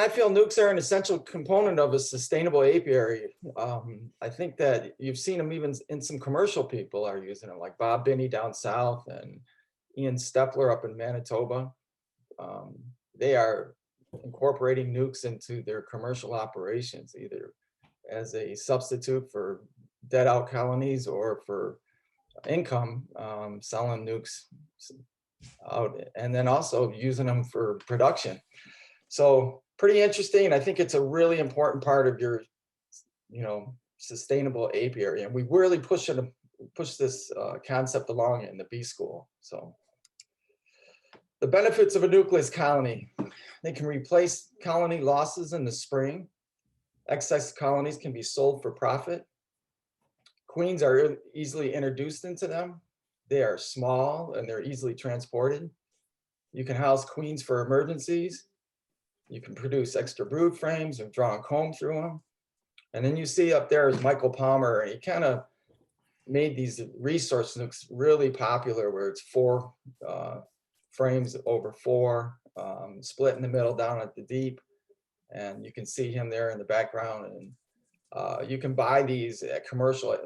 I feel nukes are an essential component of a sustainable apiary. I think that you've seen them even in some commercial people are using them, like Bob Binney down south and Ian Stepler up in Manitoba. Um, they are incorporating nukes into their commercial operations, either as a substitute for dead out colonies or for income, selling nukes out, and then also using them for production. So pretty interesting. And I think it's a really important part of your, sustainable apiary. And we really push this concept along in the bee school. So the benefits of a nucleus colony: they can replace colony losses in the spring. Excess colonies can be sold for profit. Queens are easily introduced into them. They are small and they're easily transported. You can house queens for emergencies. You can produce extra brood frames or draw a comb through them. And then you see up there is Michael Palmer, and he kind of made these resource nukes really popular, where it's 4 frames over 4, split in the middle down at the deep. And you can see him there in the background. And you can buy these at commercial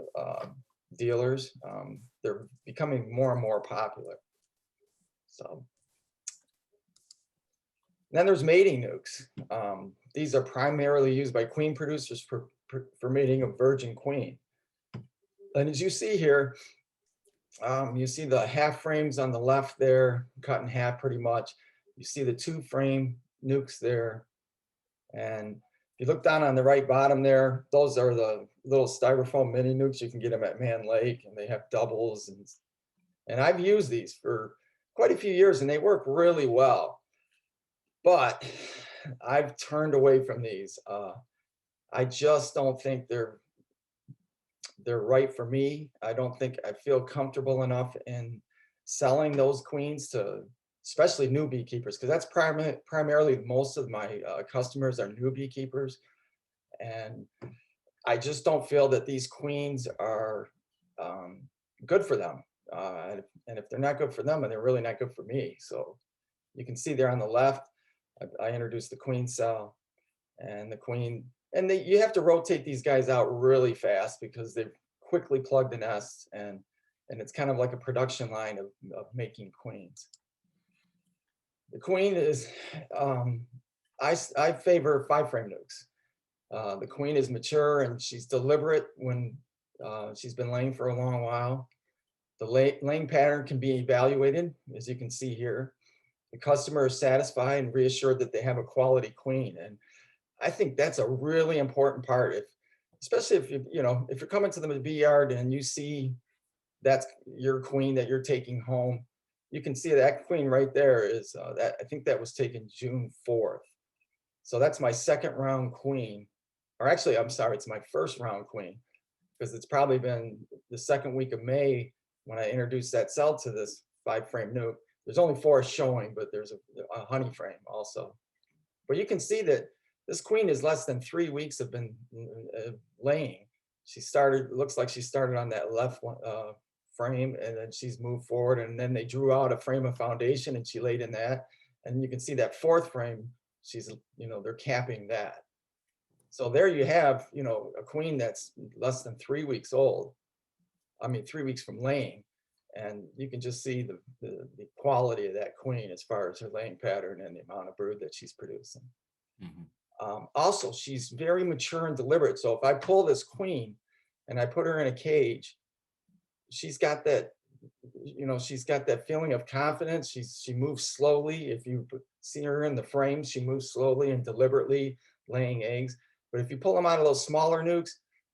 dealers. They're becoming more and more popular. So then there's mating nukes. These are primarily used by queen producers for mating a virgin queen. And as you see here, you see the half frames on the left there, cut in half pretty much. You see the 2-frame nukes there. And if you look down on the right bottom there, those are the little styrofoam mini nukes. You can get them at Man Lake, and they have doubles. And I've used these for quite a few years, and they work really well. But I've turned away from these. I just don't think they're right for me. I don't think I feel comfortable enough in selling those queens to especially new beekeepers, because that's primarily most of my customers are new beekeepers. And I just don't feel that these queens are good for them. And if they're not good for them, and they're really not good for me. So you can see there on the left, I introduced the queen cell and the queen, and you have to rotate these guys out really fast because they quickly plug the nests, and it's kind of like a production line of making queens. The queen is, I favor 5-frame nukes. The queen is mature and she's deliberate when she's been laying for a long while. The laying pattern can be evaluated, as you can see here. The customer is satisfied and reassured that they have a quality queen. And I think that's a really important part, especially if you're coming to the bee yard and you see that's your queen that you're taking home. You can see that queen right there is that, I think that was taken June 4th. So that's my 2nd round queen, or actually, I'm sorry, it's my 1st round queen, because it's probably been the 2nd week of May when I introduced that cell to this 5-frame nuke. There's only 4 showing, but there's a honey frame also. But you can see that this queen is less than 3 weeks have been laying. Looks like she started on that left one, frame, and then she's moved forward, and then they drew out a frame of foundation and she laid in that. And you can see that 4th frame, they're capping that. So there you have, a queen that's less than 3 weeks old. 3 weeks from laying. And you can just see the quality of that queen as far as her laying pattern and the amount of brood that she's producing. Mm-hmm. Also, she's very mature and deliberate. So if I pull this queen and I put her in a cage, she's got that, she's got that feeling of confidence. She moves slowly. If you see her in the frame, she moves slowly and deliberately laying eggs. But if you pull them out of those smaller nukes,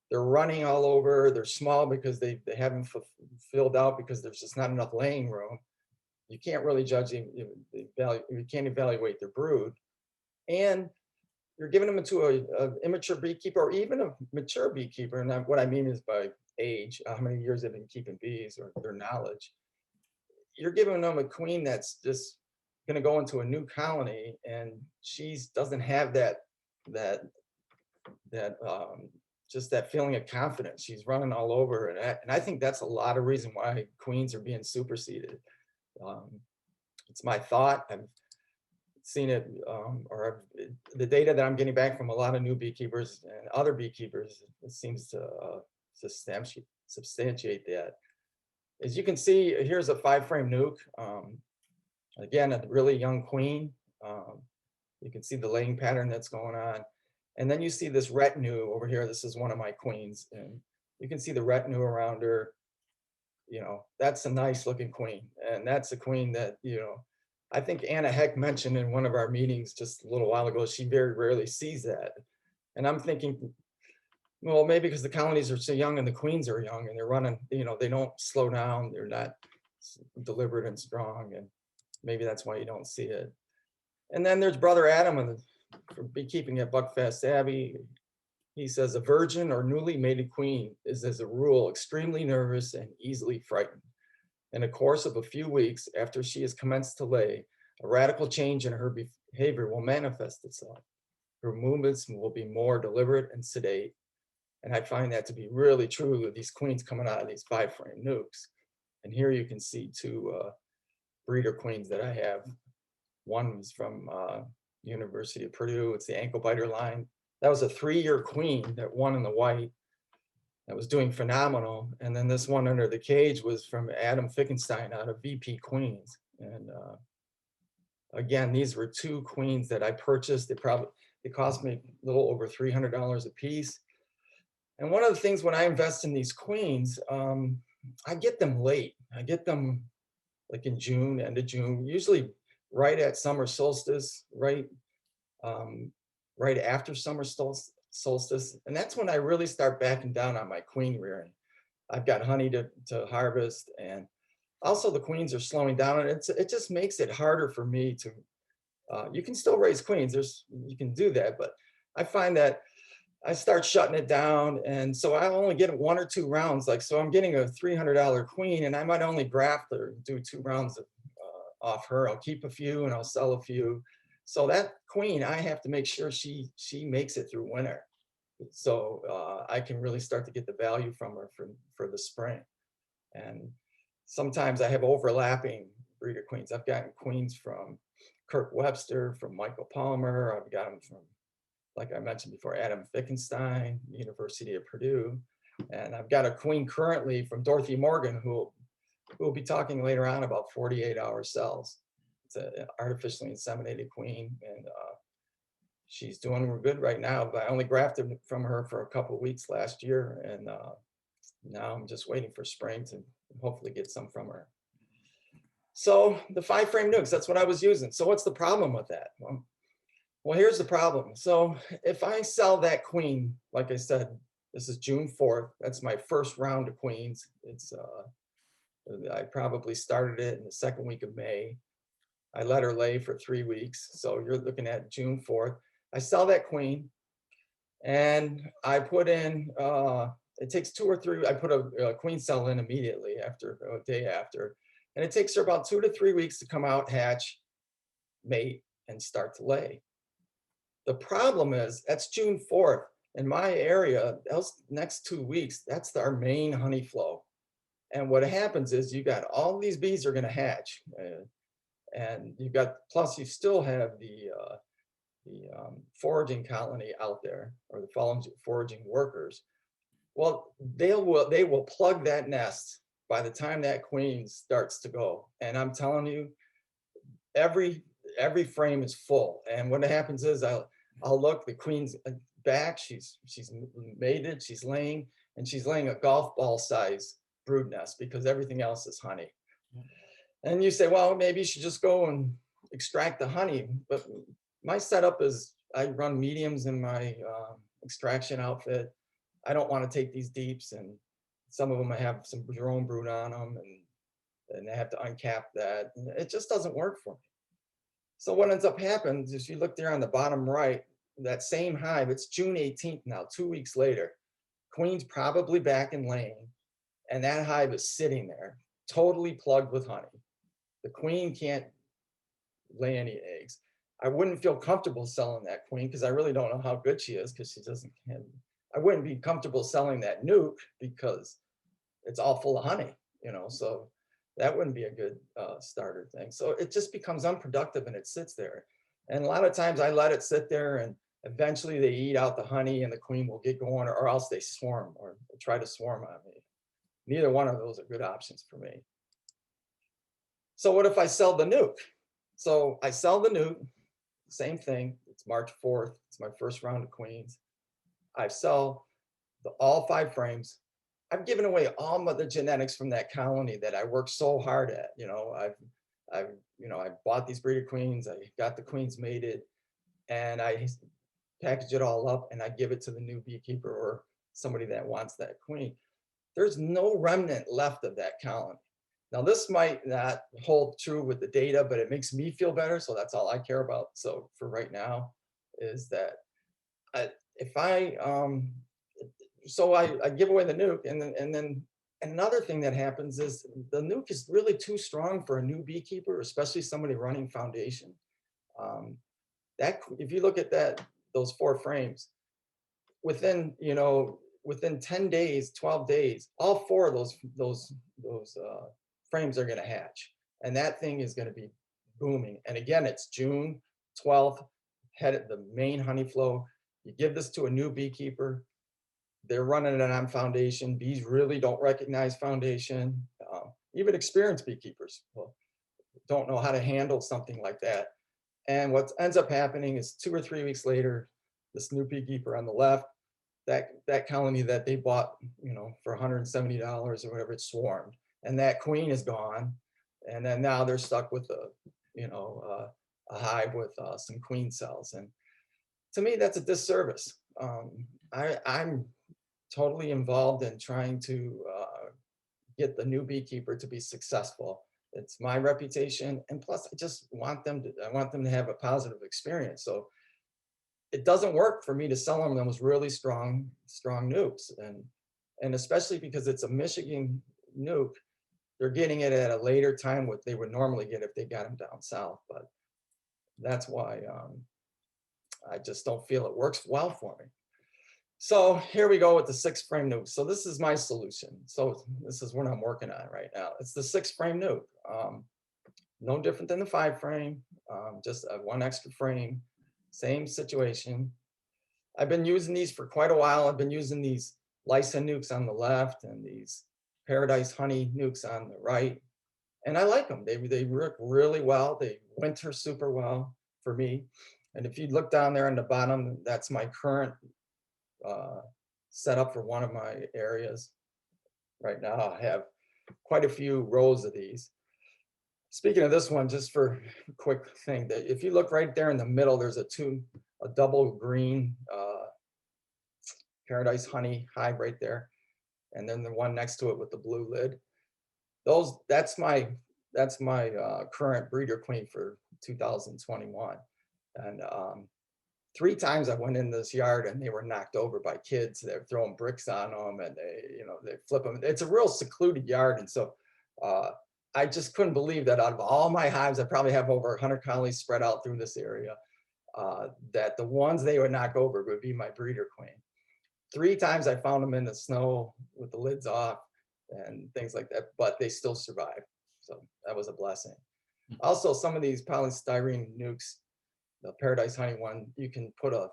they're running all over. They're small because they haven't filled out because there's just not enough laying room. You can't really judge you can't evaluate their brood. And you're giving them to an immature beekeeper or even a mature beekeeper. And what I mean is by age, how many years they've been keeping bees or their knowledge. You're giving them a queen that's just going to go into a new colony, and she doesn't have that just that feeling of confidence. She's running all over, and I think that's a lot of reason why queens are being superseded. It's my thought. seen it, the data that I'm getting back from a lot of new beekeepers and other beekeepers, it seems to substantiate that. As you can see, here's a 5-frame nuke. Again, a really young queen. You can see the laying pattern that's going on. And then you see this retinue over here. This is one of my queens. And you can see the retinue around her. You know, that's a nice looking queen. And that's a queen that, you know, I think Anna Heck mentioned in one of our meetings just a little while ago, she very rarely sees that. And I'm thinking, well, maybe because the colonies are so young and the queens are young and they're running, you know, they don't slow down. They're not deliberate and strong. And maybe that's why you don't see it. And then there's Brother Adam and from beekeeping at Buckfast Abbey. He says a virgin or newly mated queen is as a rule extremely nervous and easily frightened. In the course of a few weeks after she has commenced to lay, a radical change in her behavior will manifest itself. Her movements will be more deliberate and sedate. And I find that to be really true with these queens coming out of these 5-frame nukes. And here you can see two breeder queens that I have. One was from University of Purdue. It's the ankle biter line. That was a 3-year queen that won in the white. That was doing phenomenal. And then this one under the cage was from Adam Fickenstein out of VP Queens. And again, these were 2 queens that I purchased. They cost me a little over $300 a piece. And one of the things when I invest in these queens, I get them late. I get them like in June, end of June, usually right at summer solstice, right after summer solstice. And that's when I really start backing down on my queen rearing. I've got honey to harvest, and also the queens are slowing down, and it just makes it harder for me to, you can still raise queens, you can do that, but I find that I start shutting it down. And so I only get 1 or 2 rounds. Like, so I'm getting a $300 queen and I might only graft or do 2 rounds of, off her. I'll keep a few and I'll sell a few. So that queen, I have to make sure she makes it through winter. So I can really start to get the value from her for the spring. And sometimes I have overlapping breeder queens. I've gotten queens from Kirk Webster, from Michael Palmer. I've got them from, like I mentioned before, Adam Fickenstein, University of Purdue. And I've got a queen currently from Dorothy Morgan, who will be talking later on about 48-hour cells. It's an artificially inseminated queen, and she's doing good right now. But I only grafted from her for a couple of weeks last year, and now I'm just waiting for spring to hopefully get some from her. So the 5-frame nukes, that's what I was using. So what's the problem with that? Well, here's the problem. So if I sell that queen, like I said, this is June 4th. That's my first round of queens. It's I probably started it in the 2nd week of May. I let her lay for 3 weeks. So you're looking at June 4th. I sell that queen and I put in, it takes 2 or 3, I put a queen cell in immediately after, a day after. And it takes her about 2 to 3 weeks to come out, hatch, mate, and start to lay. The problem is that's June 4th. In my area, those next 2 weeks, that's our main honey flow. And what happens is you got all these bees are going to hatch, and you've got, plus you still have the foraging colony out there, or the foraging workers. Well, they will plug that nest by the time that queen starts to go. And I'm telling you, every frame is full. And what happens is I'll look, the queen's back, she's mated, she's laying, and she's laying a golf ball size brood nest because everything else is honey. And you say, well, maybe you should just go and extract the honey. But my setup is I run mediums in my extraction outfit. I don't want to take these deeps, and some of them have some drone brood on them, and they have to uncap that. And it just doesn't work for me. So what ends up happening is if you look there on the bottom right, that same hive, it's June 18th now, 2 weeks later, queen's probably back in laying, and that hive is sitting there, totally plugged with honey. The queen can't lay any eggs. I wouldn't feel comfortable selling that queen because I really don't know how good she is, because she doesn't have, I wouldn't be comfortable selling that nuke because it's all full of honey, you know, so that wouldn't be a good starter thing. So it just becomes unproductive and it sits there. And a lot of times I let it sit there, and eventually they eat out the honey and the queen will get going, or else they swarm or try to swarm on me. Neither one of those are good options for me. So what if I sell the nuke? So I sell the nuke, same thing. It's March 4th. It's my first round of queens. I sell all 5 frames. I've given away all of the genetics from that colony that I worked so hard at. I bought these breeder queens. I got the queens mated, and I package it all up, and I give it to the new beekeeper or somebody that wants that queen. There's no remnant left of that colony. Now, this might not hold true with the data, but it makes me feel better. So that's all I care about. So for right now is that I give away the nuke, and then another thing that happens is the nuke is really too strong for a new beekeeper, especially somebody running foundation. That if you look at those 4 frames, within 10 days, 12 days, all 4 of those frames are going to hatch, and that thing is going to be booming. And again, it's June 12th, head at the main honey flow. You give this to a new beekeeper, they're running it on foundation. Bees really don't recognize foundation. Even experienced beekeepers don't know how to handle something like that. And what ends up happening is 2 or 3 weeks later, this new beekeeper on the left, that colony that they bought, for $170 or whatever, it swarmed, and that queen is gone. And then now they're stuck with a hive with some queen cells. And to me, that's a disservice. I'm totally involved in trying to get the new beekeeper to be successful. It's my reputation, and plus, I want them to have a positive experience. So it doesn't work for me to sell them those really strong nukes, and especially because it's a Michigan nuke, they're getting it at a later time what they would normally get if they got them down south. But that's why I just don't feel it works well for me. So here we go with the 6 frame nuke. So this is my solution. So this is what I'm working on right now. It's the 6 frame nuke. No different than the 5 frame, just 1 extra frame, same situation. I've been using these for quite a while. I've been using these Lysa nukes on the left and these Paradise Honey nukes on the right. And I like them. They work really well. They winter super well for me. And if you look down there on the bottom, that's my current setup for one of my areas. Right now, I have quite a few rows of these. Speaking of this one, just for a quick thing, that if you look right there in the middle, there's a double green Paradise Honey hive right there, and then the one next to it with the blue lid. That's my current breeder queen for 2021. And 3 times I went in this yard and they were knocked over by kids. They're throwing bricks on them, and they flip them. It's a real secluded yard, and so I just couldn't believe that out of all my hives, I probably have over 100 colonies spread out through this area, that the ones they would knock over would be my breeder queen. 3 times I found them in the snow with the lids off and things like that, but they still survived. So that was a blessing. Also, some of these polystyrene nukes, the Paradise Honey one, you can put a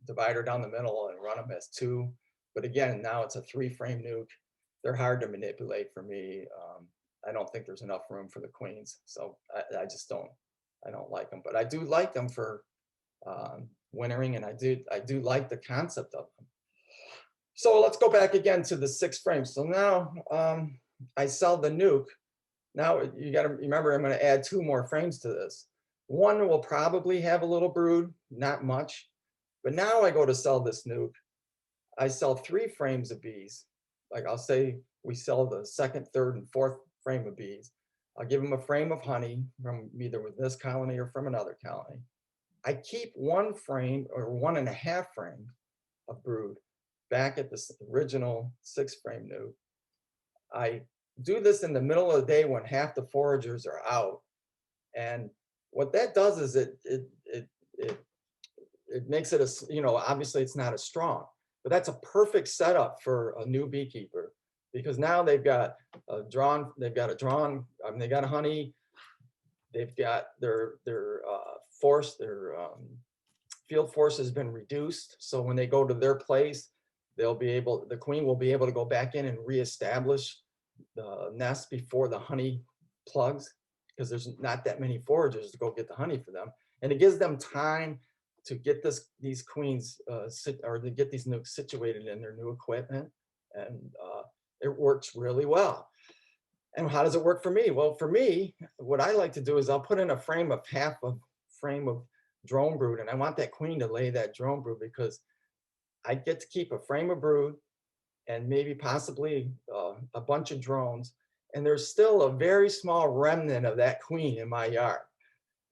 divider down the middle and run them as 2. But again, now it's a 3 frame nuke. They're hard to manipulate for me. I don't think there's enough room for the queens. So I just don't like them. But I do like them for wintering, and I do like the concept of them. So let's go back again to the 6 frames. So now I sell the nuke. Now you got to remember, I'm going to add 2 more frames to this. One will probably have a little brood, not much. But now I go to sell this nuke. I sell 3 frames of bees. Like I'll say we sell the 2nd, 3rd, and 4th frame of bees. I'll give them a frame of honey from either with this colony or from another colony. I keep 1 frame or 1.5 frame of brood back at the original 6 frame nuke. I do this in the middle of the day when half the foragers are out. And what that does is it makes it obviously it's not as strong, but that's a perfect setup for a new beekeeper, because now they've got honey, they've got their force, their field force has been reduced. So when they go to their place, the queen will be able to go back in and reestablish the nest before the honey plugs, because there's not that many foragers to go get the honey for them. And it gives them time to get these queens or to get these nukes situated in their new equipment. And it works really well. And how does it work for me? Well, for me, what I like to do is I'll put in half a frame of drone brood, and I want that queen to lay that drone brood, because I get to keep a frame of brood and maybe possibly a bunch of drones, and there's still a very small remnant of that queen in my yard.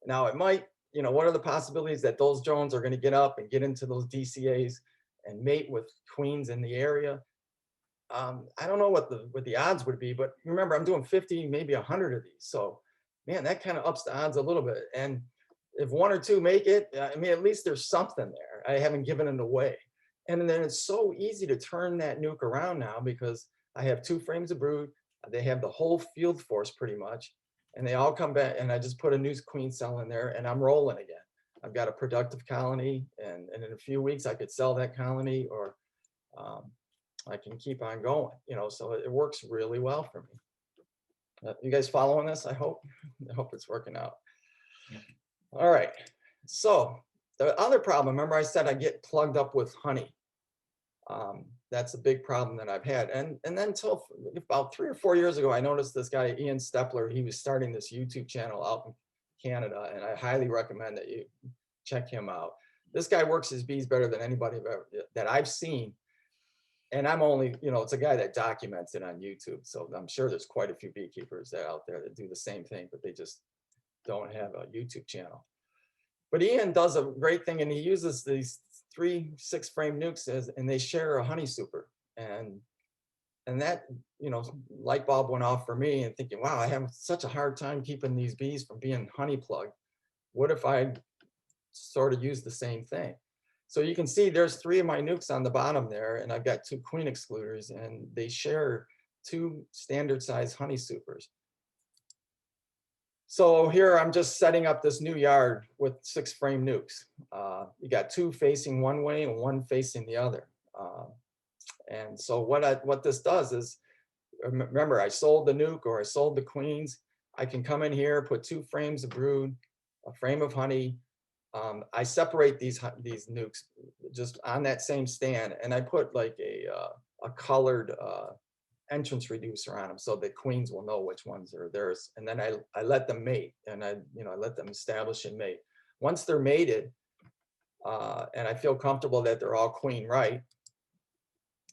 Now it might, what are the possibilities that those drones are going to get up and get into those DCAs and mate with queens in the area? I don't know what the odds would be, but remember, I'm doing 50, maybe 100 of these. So, man, that kind of ups the odds a little bit. And if one or two make it, I mean, at least there's something there. I haven't given it away. And then it's so easy to turn that nuke around now, because I have 2 frames of brood. They have the whole field force pretty much, and they all come back, and I just put a new queen cell in there, and I'm rolling again. I've got a productive colony, and in a few weeks I could sell that colony, or I can keep on going, so it works really well for me. You guys following this? I hope it's working out. All right. So the other problem, remember I said I get plugged up with honey. That's a big problem that I've had. And then until about 3 or 4 years ago, I noticed this guy, Ian Stepler, he was starting this YouTube channel out in Canada, and I highly recommend that you check him out. This guy works his bees better than anybody that I've seen. And I'm only, it's a guy that documents it on YouTube. So I'm sure there's quite a few beekeepers out there that do the same thing, but they just don't have a YouTube channel. But Ian does a great thing, and he uses these 3 6-frame nukes and they share a honey super. And that, light bulb went off for me, and thinking, wow, I have such a hard time keeping these bees from being honey plugged. What if I sort of use the same thing? So you can see there's 3 of my nukes on the bottom there, and I've got 2 queen excluders, and they share 2 standard size honey supers. So here I'm just setting up this new yard with 6-frame nukes. You got 2 facing one way and 1 facing the other. And so what this does is, remember, I sold the nuke or I sold the queens. I can come in here, put 2 frames of brood, a frame of honey. I separate these nukes just on that same stand, and I put like a colored entrance reducer on them, so the queens will know which ones are theirs. And then I let them mate, and I let them establish and mate. Once they're mated, and I feel comfortable that they're all queen right,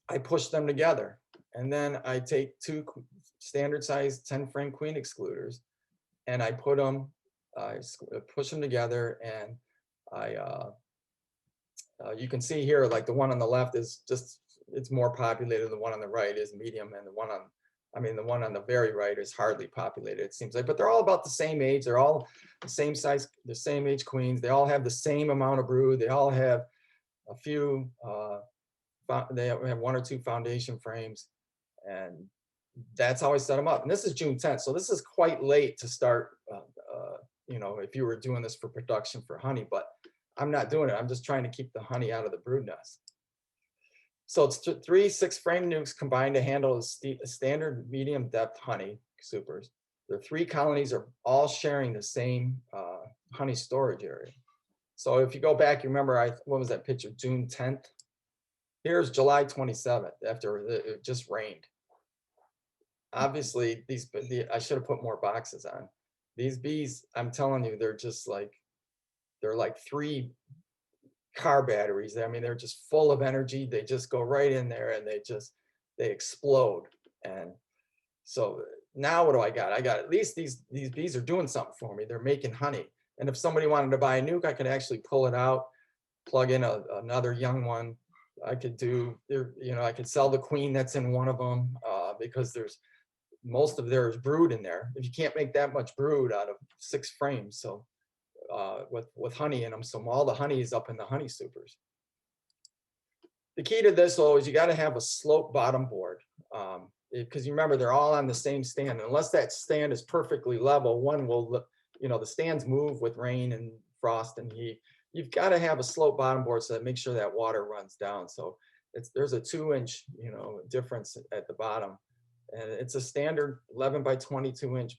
I push them together, and then I take 2 standard size 10-frame queen excluders, and I put them, I push them together, and you can see here, like the one on the left is just, it's more populated. The one on the right is medium, and the one on the very right is hardly populated, it seems like. But they're all about the same age. They're all the same size, the same age queens. They all have the same amount of brood. They all have a few, they have 1 or 2 foundation frames, and that's how I set them up. And this is June 10th, so this is quite late to start, if you were doing this for production for honey, but I'm not doing it. I'm just trying to keep the honey out of the brood nest. So it's 3 6-frame nukes combined to handle a standard medium depth honey supers. The 3 colonies are all sharing the same honey storage area. So if you go back, you remember, what was that picture, June 10th? Here's July 27th, after it just rained. Obviously, I should have put more boxes on. These bees, I'm telling you, they're like 3 car batteries. I mean, they're just full of energy. They just go right in there, and they explode. And so now what do I got? I got, at least these bees are doing something for me. They're making honey. And if somebody wanted to buy a nuke, I could actually pull it out, plug in another young one. I could I could sell the queen that's in one of them, because most of there's brood in there. If you can't make that much brood out of 6 frames, so with honey in them, so all the honey is up in the honey supers. The key to this, though, is you got to have a slope bottom board, because you remember, they're all on the same stand. Unless that stand is perfectly level, one will, the stands move with rain and frost and heat. You've got to have a slope bottom board so that makes sure that water runs down. So there's a 2-inch, difference at the bottom. And it's a standard 11 by 22-inch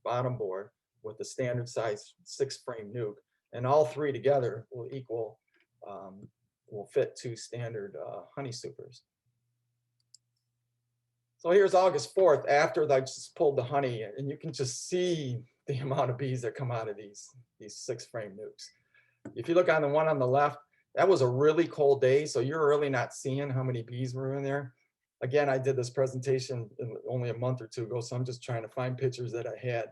bottom board with the standard size 6-frame nuke. And all three together will fit 2 standard honey supers. So here's August 4th, after I just pulled the honey, and you can just see the amount of bees that come out of these 6-frame nukes. If you look on the one on the left, that was a really cold day, so you're really not seeing how many bees were in there. Again, I did this presentation only a month or two ago, so I'm just trying to find pictures that I had.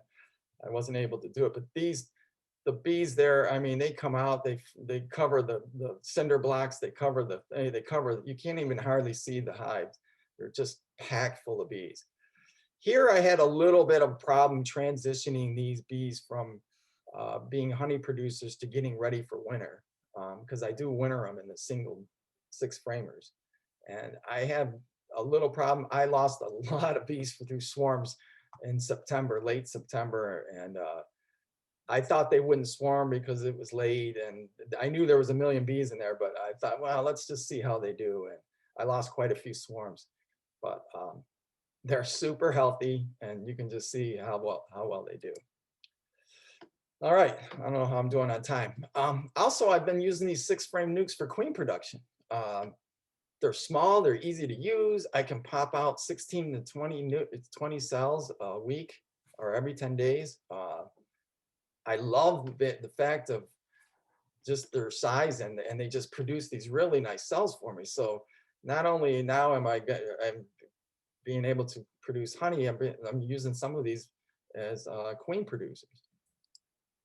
I wasn't able to do it, but the bees there, I mean, they come out, they cover the cinder blocks, they cover, you can't even hardly see the hives. They're just packed full of bees. Here I had a little bit of problem transitioning these bees from being honey producers to getting ready for winter, because I do winter them in the single 6-framers. And I have a little problem. I lost a lot of bees through swarms in September, late September, and I thought they wouldn't swarm because it was late, and I knew there was a million bees in there, but I thought, well, let's just see how they do. And I lost quite a few swarms, but they're super healthy, and you can just see how well they do. All right, I don't know how I'm doing on time. Also, I've been using these 6-frame nukes for queen production. They're small, they're easy to use. I can pop out 16 to 20 cells a week or every 10 days. I love the fact of just their size, and they just produce these really nice cells for me. So not only now I'm being able to produce honey, I'm using some of these as queen producers.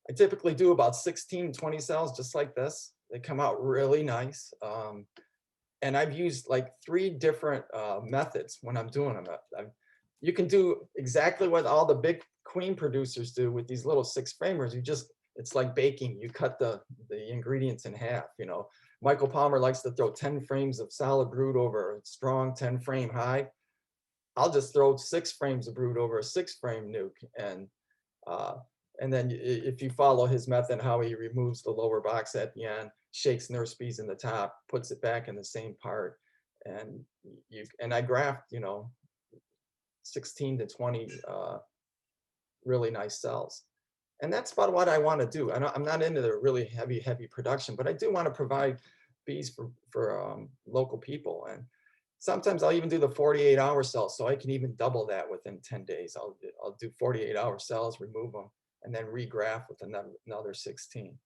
I typically do about 16, 20 cells just like this. They come out really nice. And I've used like 3 different methods when I'm doing them. You can do exactly what all the big queen producers do with these little 6-framers. It's like baking. You cut the ingredients in half. Michael Palmer likes to throw 10 frames of solid brood over a strong 10-frame hive. I'll just throw 6 frames of brood over a 6-frame nuke. And then if you follow his method, how he removes the lower box at the end, shakes nurse bees in the top, puts it back in the same part, and I graft 16 to 20 really nice cells. And that's about what I want to do. I'm not into the really heavy production, but I do want to provide bees for local people. And sometimes I'll even do the 48-hour cells, so I can even double that within 10 days. I'll do 48-hour cells, remove them, and then regraft with another 16.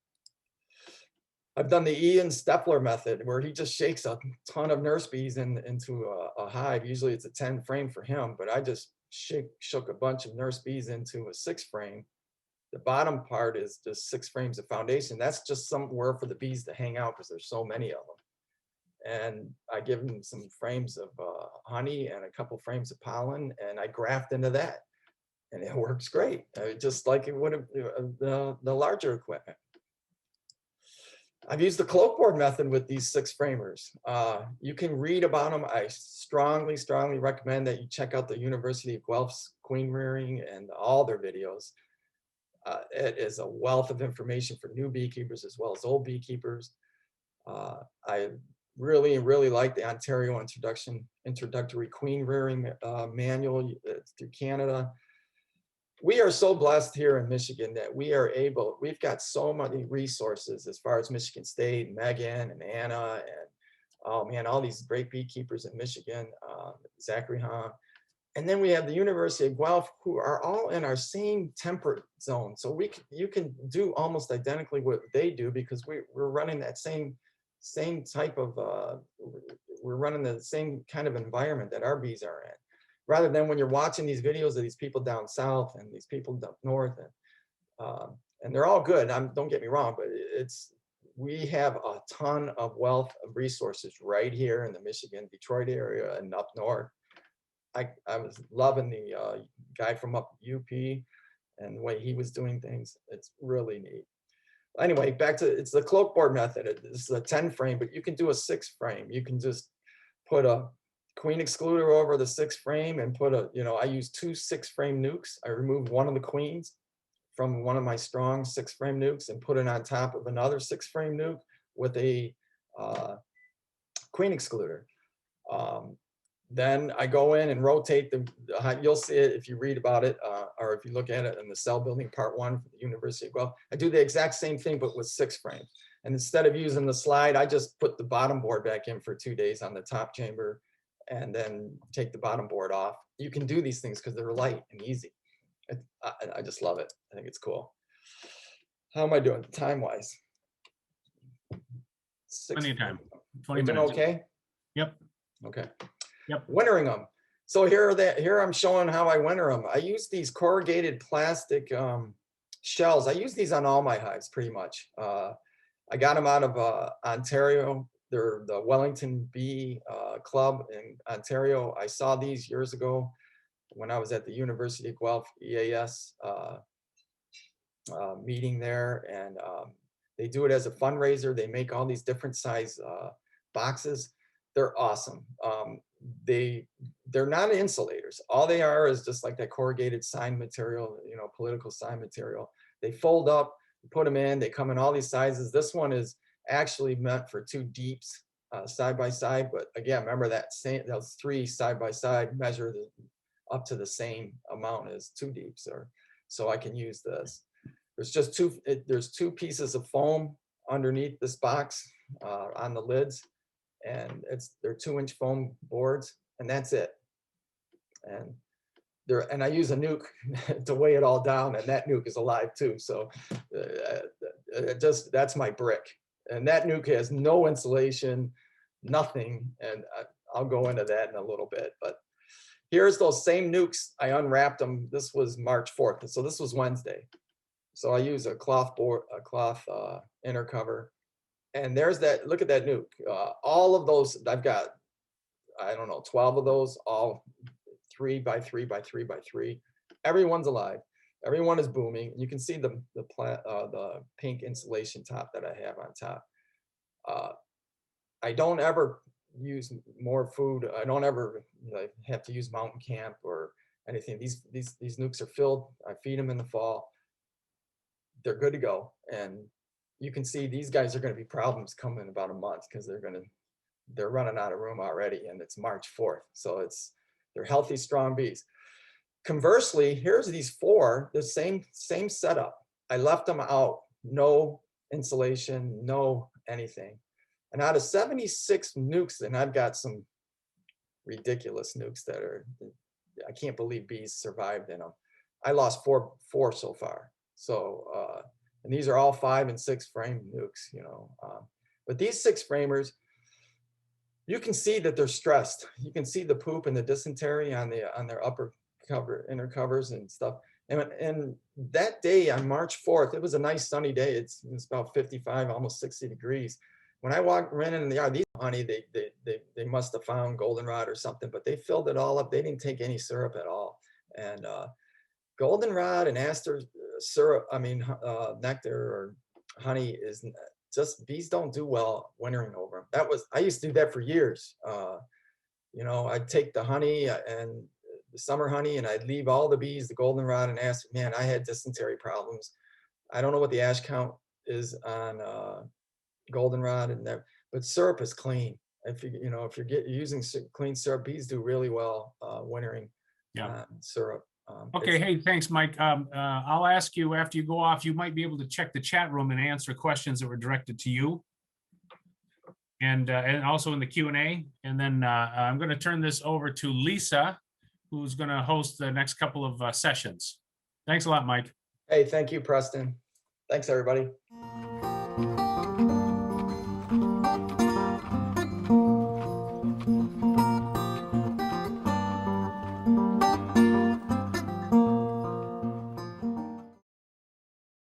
I've done the Ian Stepler method, where he just shakes a ton of nurse bees into a hive. Usually it's a 10-frame for him, but I just shook a bunch of nurse bees into a 6-frame. The bottom part is just 6 frames of foundation. That's just somewhere for the bees to hang out because there's so many of them. And I give them some frames of honey and a couple frames of pollen, and I graft into that. And it works great, just like it would have the larger equipment. I've used the cloakboard method with these 6-framers. You can read about them. I strongly recommend that you check out the University of Guelph's queen rearing and all their videos. It is a wealth of information for new beekeepers as well as old beekeepers. I really like the Ontario Introductory Queen Rearing Manual through Canada. We are so blessed here in Michigan that we've got so many resources as far as Michigan State, Megan and Anna, and oh man, all these great beekeepers in Michigan, Zachary Hahn. And then we have the University of Guelph, who are all in our same temperate zone. So you can do almost identically what they do, because we're running that same type of, we're running the same kind of environment that our bees are in. Rather than when you're watching these videos of these people down south and these people up north, and they're all good. Don't get me wrong, but we have a ton of wealth of resources right here in the Michigan, Detroit area and up north. I was loving the guy from up UP and the way he was doing things. It's really neat. Anyway, it's the cloakboard method. This is a 10-frame, but you can do a 6-frame. You can just put a queen excluder over the 6-frame and put I use 2 6-frame nukes. I remove one of the queens, from one of my strong 6-frame nukes and put it on top of another 6-frame nuke with a queen excluder. Then I go in and rotate you'll see it if you read about it, or if you look at it in the cell building part 1 for the University of Guelph. I do the exact same thing, but with 6 frames. And instead of using the slide, I just put the bottom board back in for 2 days on the top chamber and then take the bottom board off. You can do these things because they're light and easy. I just love it. I think it's cool. How am I doing time-wise? Plenty of time. 20 We're doing minutes. okay? Yep. Okay. Yep. Wintering them. So here I'm showing how I winter them. I use these corrugated plastic shells. I use these on all my hives pretty much. I got them out of Ontario. They're the Wellington Bee Club in Ontario. I saw these years ago when I was at the University of Guelph EAS meeting there, and they do it as a fundraiser. They make all these different size boxes. They're awesome. They're not insulators. All they are is just like that corrugated sign material, you know, political sign material. They fold up, put them in, they come in all these sizes. This one is actually meant for 2 deeps side by side, but again, remember those 3 side by side measure up to the same amount as 2 deeps, so I can use this. There's just there's 2 pieces of foam underneath this box on the lids, and they're 2-inch foam boards, and that's it. And I use a nuke to weigh it all down, and that nuke is alive too. So that's my brick. And that nuke has no insulation, nothing. And I'll go into that in a little bit. But here's those same nukes. I unwrapped them. This was March 4th. So this was Wednesday. So I use a cloth inner cover. And there's that, look at that nuke. All of those, I've got, I don't know, 12 of those, all 3 by 3 by 3 by 3. Everyone's alive. Everyone is booming. You can see the pink insulation top that I have on top. I don't ever use more food. I don't ever have to use Mountain Camp or anything. These nukes are filled. I feed them in the fall. They're good to go. And you can see these guys are going to be problems coming in about a month because they're running out of room already, and it's March 4th. So they're healthy, strong bees. Conversely, here's these 4, the same setup. I left them out, no insulation, no anything. And out of 76 nukes, and I've got some ridiculous nukes that I can't believe bees survived in them. I lost four so far. So, and these are all 5 and 6 frame nukes, you know. But these 6 framers, you can see that they're stressed. You can see the poop and the dysentery on their upper inner covers and stuff. And that day on March 4th, it was a nice sunny day. It's about 55, almost 60 degrees. When I ran in the yard, these honey, they must have found goldenrod or something, but they filled it all up. They didn't take any syrup at all. And goldenrod and aster syrup, nectar or honey is just, bees don't do well wintering over them. I used to do that for years. You know, I'd take the honey and the summer honey, and I'd leave all the bees, the goldenrod and aster. Man, I had dysentery problems. I don't know what the ash count is on goldenrod and that, but syrup is clean. If you're using clean syrup, bees do really well wintering syrup. Okay, hey, thanks, Mike. I'll ask you after you go off, you might be able to check the chat room and answer questions that were directed to you. And also in the Q&A. And then I'm going to turn this over to Lisa, who's going to host the next couple of sessions. Thanks a lot, Mike. Hey, thank you, Preston. Thanks, everybody.